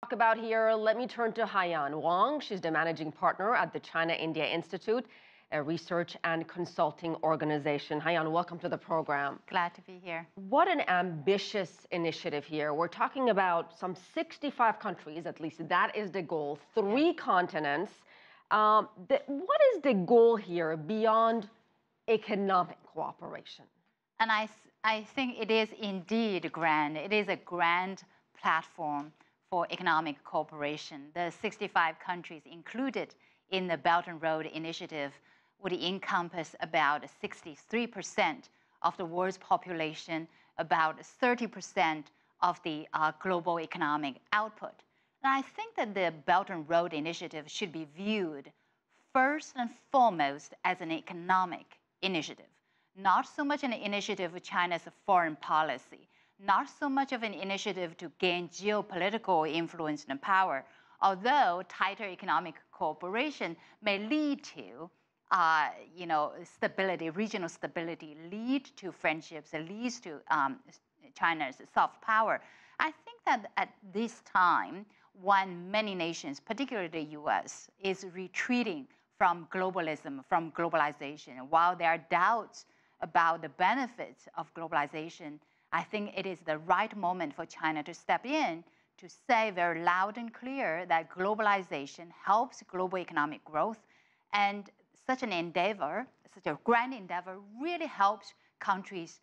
Talk about here, let me turn to Haiyan Wang. She's the managing partner at the China-India Institute, a research and consulting organization. Haiyan, welcome to the program. Glad to be here. What an ambitious initiative here. We're talking about some 65 countries, at least that is the goal, three continents. What is the goal here beyond economic cooperation? And I think it is indeed grand. It is a grand platform for economic cooperation. The 65 countries included in the Belt and Road Initiative would encompass about 63% of the world's population, about 30% of the global economic output. And I think that the Belt and Road Initiative should be viewed first and foremost as an economic initiative, not so much an initiative of China's foreign policy, not so much of an initiative to gain geopolitical influence and power, although tighter economic cooperation may lead to stability, regional stability, lead to friendships, leads to China's soft power. I think that at this time, when many nations, particularly the US, is retreating from globalism, from globalization, while there are doubts about the benefits of globalization, I think it is the right moment for China to step in to say very loud and clear that globalization helps global economic growth, and such an endeavor, such a grand endeavor, really helps countries,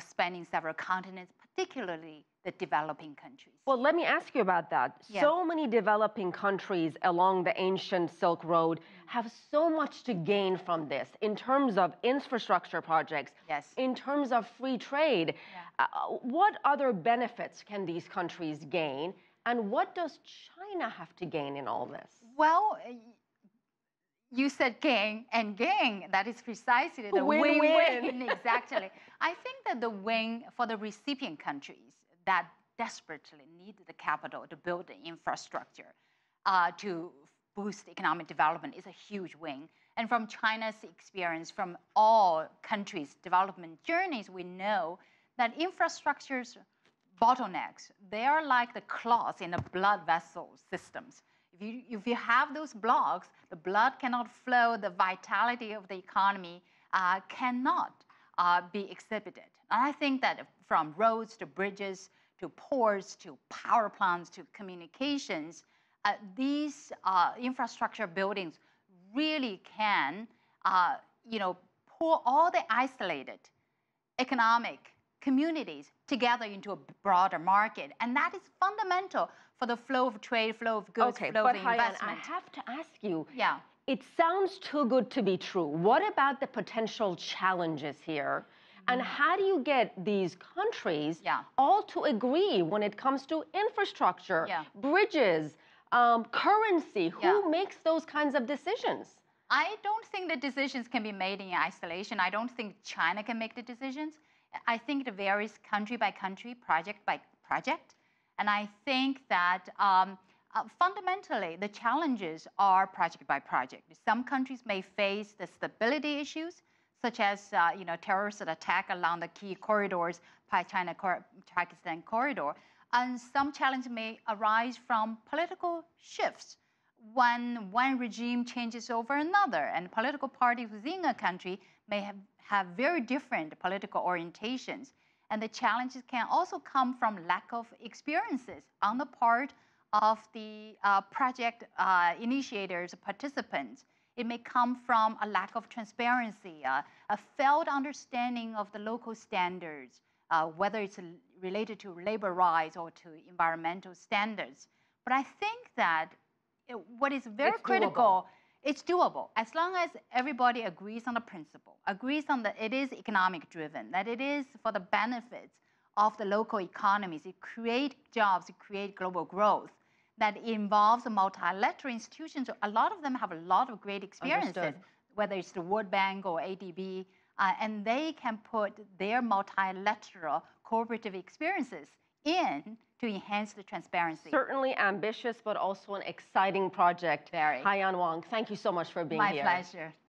spanning several continents, particularly the developing countries. Well, let me ask you about that. Yeah. So many developing countries along the ancient Silk Road have so much to gain from this in terms of infrastructure projects, Yes. in terms of free trade. Yeah. What other benefits can these countries gain? And what does China have to gain in all this? Well, you said gain, and gain, that is precisely the win-win. Exactly. I think that the win for the recipient countries that desperately need the capital to build the infrastructure to boost economic development is a huge win. And from China's experience, from all countries' development journeys, we know that infrastructure's bottlenecks, they are like the clots in the blood vessel systems. If you have those blocks, the blood cannot flow, the vitality of the economy cannot be exhibited. And I think that from roads to bridges to ports to power plants to communications, these infrastructure buildings really can pull all the isolated economic communities together into a broader market. And that is fundamental for the flow of trade, flow of goods, flow of investment. I have to ask you, yeah. It sounds too good to be true. What about the potential challenges here? And how do you get these countries all to agree when it comes to infrastructure, bridges, currency? Who makes those kinds of decisions? I don't think the decisions can be made in isolation. I don't think China can make the decisions. I think it varies country by country, project by project. And I think that fundamentally, the challenges are project by project. Some countries may face the stability issues, such as terrorist attack along the key corridors, China-Pakistan corridor. And some challenges may arise from political shifts when one regime changes over another, and political parties within a country may have very different political orientations. And the challenges can also come from lack of experiences on the part of the project initiators, participants. It may come from a lack of transparency, a failed understanding of the local standards, whether it's related to labor rights or to environmental standards. But I think that what is very critical, it's doable as long as everybody agrees on the principle, agrees on that it is economic driven, that it is for the benefits of the local economies, it creates jobs, it creates global growth, that involves multilateral institutions. A lot of them have a lot of great experiences, whether it's the World Bank or ADB, and they can put their multilateral cooperative experiences in to enhance the transparency. Certainly ambitious, but also an exciting project. Very. Haiyan Wang, thank you so much for being here. My pleasure.